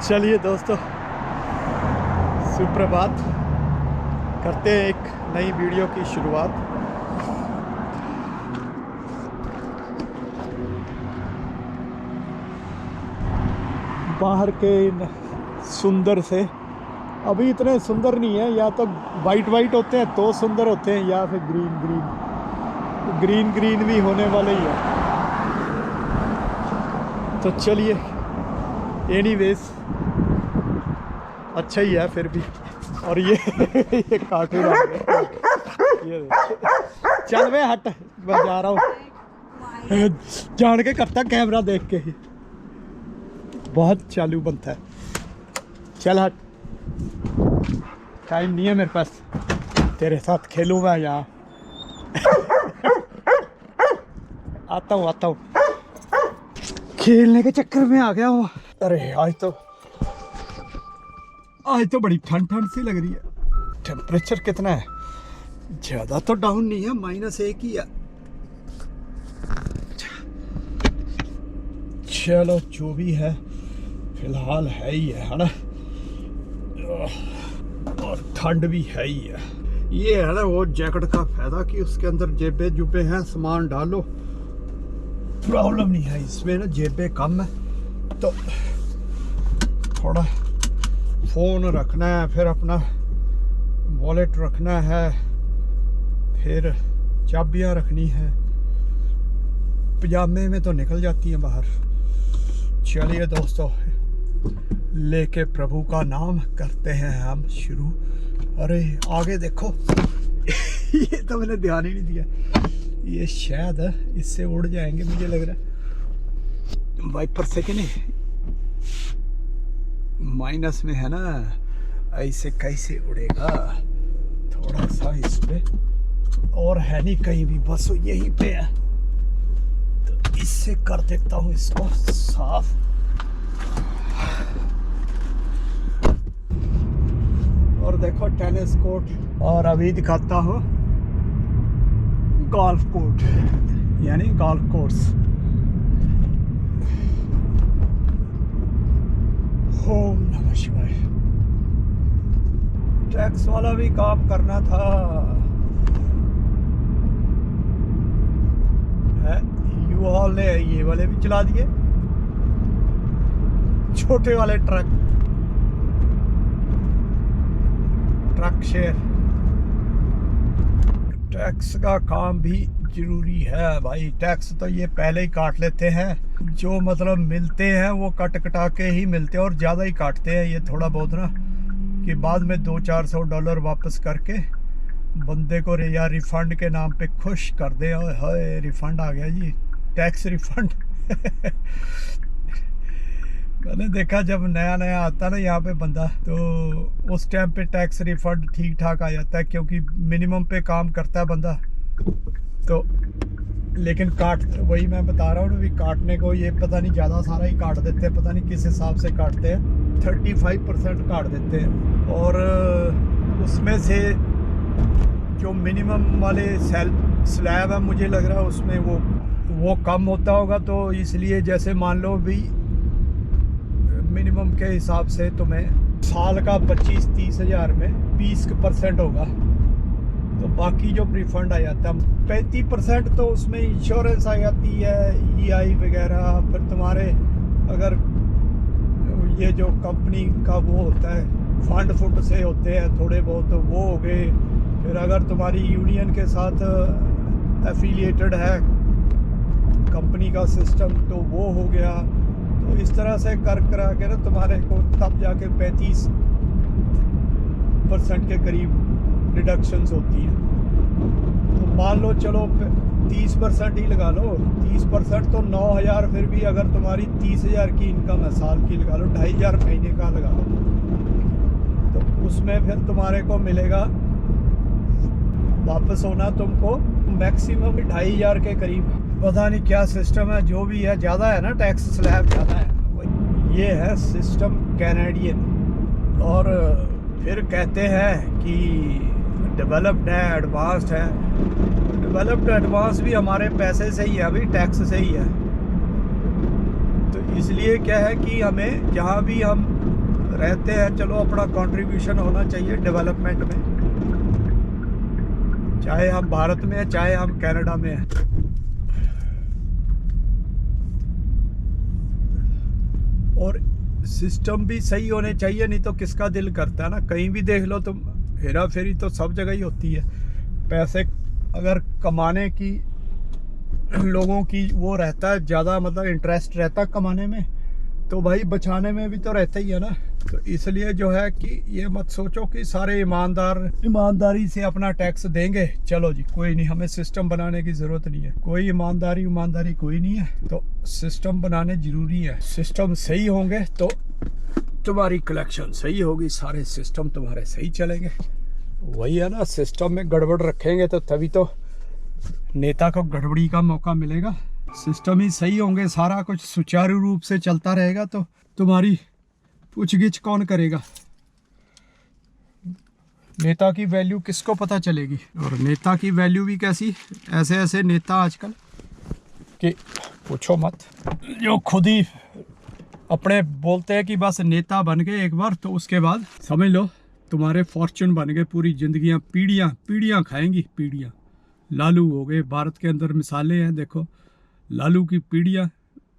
चलिए दोस्तों, सुप्रभात। करते हैं एक नई वीडियो की शुरुआत। बाहर के इन सुंदर से अभी इतने सुंदर नहीं है, या तो वाइट वाइट होते हैं तो सुंदर होते हैं, या फिर ग्रीन ग्रीन भी होने वाले ही है। तो चलिए, एनीवेज अच्छा ही है फिर भी। और ये ये कार्टून आ गया, ये चल वे हट, मैं जा रहा हूँ। जान के करता कैमरा देख के ही, बहुत चालू बनता है। चल हट, टाइम नहीं है मेरे पास, तेरे साथ खेलूँ मैं यहाँ। आता हूँ खेलने के चक्कर में आ गया हूँ। अरे आज तो बड़ी ठंड सी लग रही है। टेम्परेचर कितना है? ज़्यादा तो डाउन नहीं है, -1 ही है। चलो जो भी है फिलहाल है ही है ना। और ठंड भी है ही है। ये है ना वो जैकेट का फायदा कि उसके अंदर जेबे जुबे हैं, सामान डालो, प्रॉब्लम नहीं है। इसमें ना जेबे कम है तो थोड़ा फ़ोन रखना है, फिर अपना वॉलेट रखना है, फिर चाबियाँ रखनी है। पजामे में तो निकल जाती हैं बाहर। चलिए दोस्तों, लेके प्रभु का नाम करते हैं हम शुरू। अरे आगे देखो, ये तो मैंने ध्यान ही नहीं दिया। ये शायद इससे उड़ जाएंगे, मुझे लग रहा है वाइपर से कि नहीं। माइनस में है ना, ऐसे कैसे उड़ेगा। थोड़ा सा इस पे, और है नहीं कहीं भी, बस यहीं पे है। तो इससे कर देता हूँ इसको साफ। और देखो टेनिस कोर्ट, और अभी दिखाता हूँ गोल्फ कोर्ट, यानी गोल्फ कोर्स। ओम नमः शिवाय। टैक्स वाला भी काम करना था है। U-Haul ने ये वाले भी चला दिए, छोटे वाले ट्रक शेयर। टैक्स का काम भी जरूरी है भाई। टैक्स तो ये पहले ही काट लेते हैं, जो मतलब मिलते हैं वो कटा के ही मिलते हैं, और ज़्यादा ही काटते हैं ये थोड़ा बहुत ना, कि बाद में $200-400 वापस करके बंदे को या रिफ़ंड के नाम पे खुश कर दे। हाय रिफ़ंड आ गया जी, टैक्स रिफ़ंड। मैंने देखा जब नया आता ना यहाँ पे बंदा, तो उस टाइम पे टैक्स रिफ़ंड ठीक ठाक आ जाता है, क्योंकि मिनिमम पे काम करता है बंदा। तो लेकिन वही मैं बता रहा हूँ ना, काटने को ये पता नहीं ज़्यादा सारा ही काट देते हैं, पता नहीं किस हिसाब से काटते हैं। 35% काट देते हैं, और उसमें से जो मिनिमम वाले स्लैब है, मुझे लग रहा है उसमें वो कम होता होगा। तो इसलिए जैसे मान लो भी मिनिमम के हिसाब से तुम्हें साल का 25-30 हज़ार में 20% होगा, तो बाकी जो रिफंड आ जाता है 35% तो उसमें इंश्योरेंस आ जाती है, EI वगैरह। फिर तुम्हारे अगर ये जो कंपनी का वो होता है, फंड से होते हैं थोड़े बहुत, तो वो हो गए। फिर अगर तुम्हारी यूनियन के साथ एफिलिएटेड है कंपनी का सिस्टम, तो वो हो गया। तो इस तरह से करा के ना तुम्हारे को तब जाके 35% के करीब डिडक्शंस होती हैं। तो मान लो चलो 30% ही लगा लो। 30% तो 9,000। फिर भी अगर तुम्हारी 30,000 की इनकम है, साल की लगा लो, 2,500 महीने का लगा लो, तो उसमें फिर तुम्हारे को मिलेगा वापस होना तुमको मैक्सिमम 2,500 के करीब। पता नहीं क्या सिस्टम है, जो भी है ज़्यादा है ना, टैक्स स्लैब ज़्यादा है। ये है सिस्टम कैनेडियन। और फिर कहते हैं कि डेवलप्ड है, एडवांस्ड है। डेवलप्ड एडवांस भी हमारे पैसे से ही है, अभी टैक्स से ही है। तो इसलिए क्या है कि हमें जहाँ भी हम रहते हैं, चलो अपना कंट्रीब्यूशन होना चाहिए डेवलपमेंट में, चाहे हम भारत में हैं चाहे हम कनाडा में हैं। और सिस्टम भी सही होने चाहिए, नहीं तो किसका दिल करता है ना, कहीं भी देख लो तुम, हेरा फेरी तो सब जगह ही होती है। पैसे अगर कमाने की लोगों की वो रहता है ज़्यादा, मतलब इंटरेस्ट रहता है कमाने में, तो भाई बचाने में भी तो रहता ही है ना। तो इसलिए जो है कि ये मत सोचो कि सारे ईमानदारी से अपना टैक्स देंगे, चलो जी कोई नहीं, हमें सिस्टम बनाने की ज़रूरत नहीं है। कोई ईमानदारी कोई नहीं है, तो सिस्टम बनाने ज़रूरी है। सिस्टम सही होंगे तो तुम्हारी कलेक्शन सही होगी, सारे सिस्टम तुम्हारे सही चलेंगे। वही है ना, सिस्टम में गड़बड़ रखेंगे तो तभी तो नेता को गड़बड़ी का मौका मिलेगा। सिस्टम ही सही होंगे, सारा कुछ सुचारू रूप से चलता रहेगा, तो तुम्हारी पूछगिछ कौन करेगा? नेता की वैल्यू किसको पता चलेगी? और नेता की वैल्यू भी कैसी, ऐसे ऐसे नेता आजकल कि पूछो मत, जो खुद ही अपने बोलते हैं कि बस नेता बन गए एक बार, तो उसके बाद समझ लो तुम्हारे फॉर्चून बन गए, पूरी जिंदगियां पीढ़ियां खाएंगी, पीढ़ियां। लालू हो गए, भारत के अंदर मिसालें हैं, देखो लालू की पीढ़ियां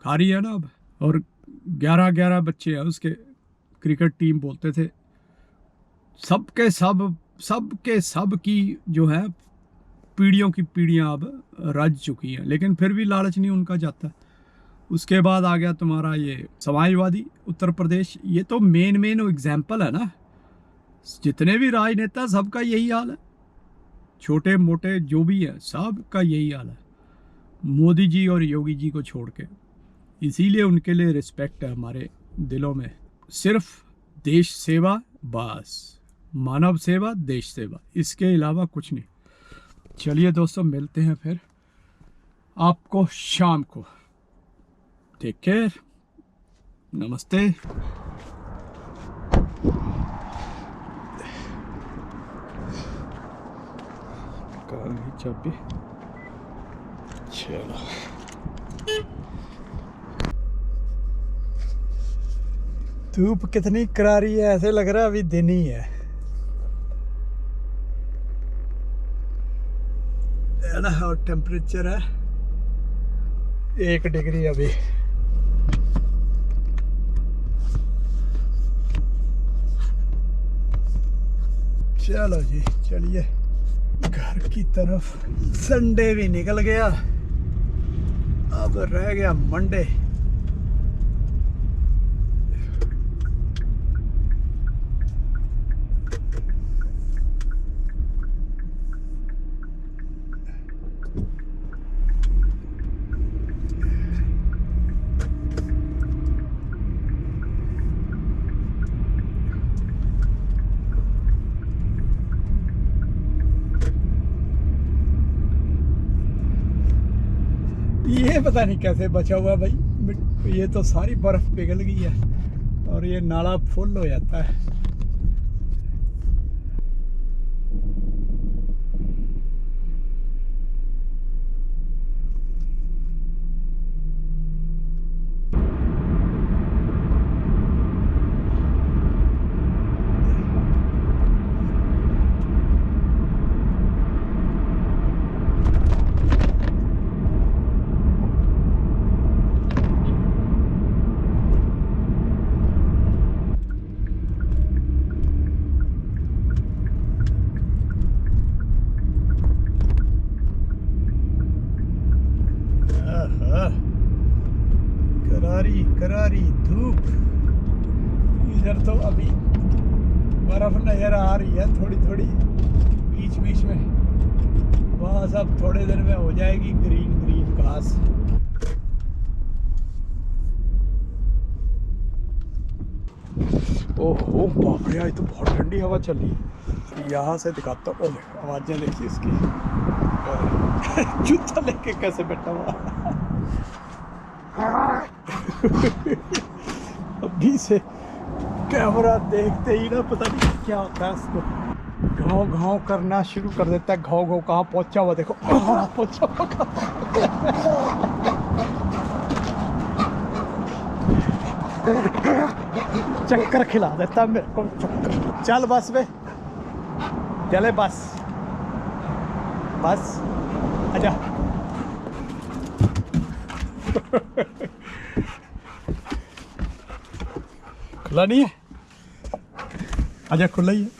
खा रही है ना अब। और 11 बच्चे हैं उसके, क्रिकेट टीम बोलते थे, सबके सब की जो है पीढ़ियों की पीढ़ियां अब रज चुकी हैं, लेकिन फिर भी लालच नहीं उनका जाता। उसके बाद आ गया तुम्हारा ये समाजवादी उत्तर प्रदेश, ये तो मेन एग्जाम्पल है ना। जितने भी राजनेता सबका यही हाल है, छोटे मोटे जो भी है सबका यही हाल है, मोदी जी और योगी जी को छोड़ के। इसीलिए उनके लिए रिस्पेक्ट है हमारे दिलों में। सिर्फ देश सेवा, बस मानव सेवा, देश सेवा, इसके अलावा कुछ नहीं। चलिए दोस्तों, मिलते हैं फिर आपको शाम को। टेक केयर, नमस्ते। चाबी, चलो। धूप कितनी करारी है, ऐसे लग रहा है अभी दिन ही है ना। और टेम्परेचर है 1 डिग्री अभी। चलो जी, चलिए घर की तरफ। संडे भी निकल गया, अब रह गया मंडे। ये पता नहीं कैसे बचा हुआ भाई, ये तो सारी बर्फ पिघल गई है और ये नाला फुल हो जाता है। करारी धूप, इधर तो अभी बर्फ नजर आ रही है थोड़ी थोड़ी बीच बीच में, बस अब थोड़े दिन में हो जाएगी ग्रीन घास। ओहो बाप रे, आज तो बहुत ठंडी हवा चल रही है। यहाँ से दिखाता हूँ, आवाजें देखिए इसकी। जूता लेके कैसे बैठा हुआ। अभी से कैमरा देखते ही ना पता नहीं क्या होता है, इसको घाव घाव करना शुरू कर देता है। घाव घाव कहाँ पहुंचा हुआ देखो, पहुंचा हुआ। चक्कर खिला देता मेरे को चक्कर। चल बस वे चले बस बस आजा। खुला नहीं है, आजा खुला ही है।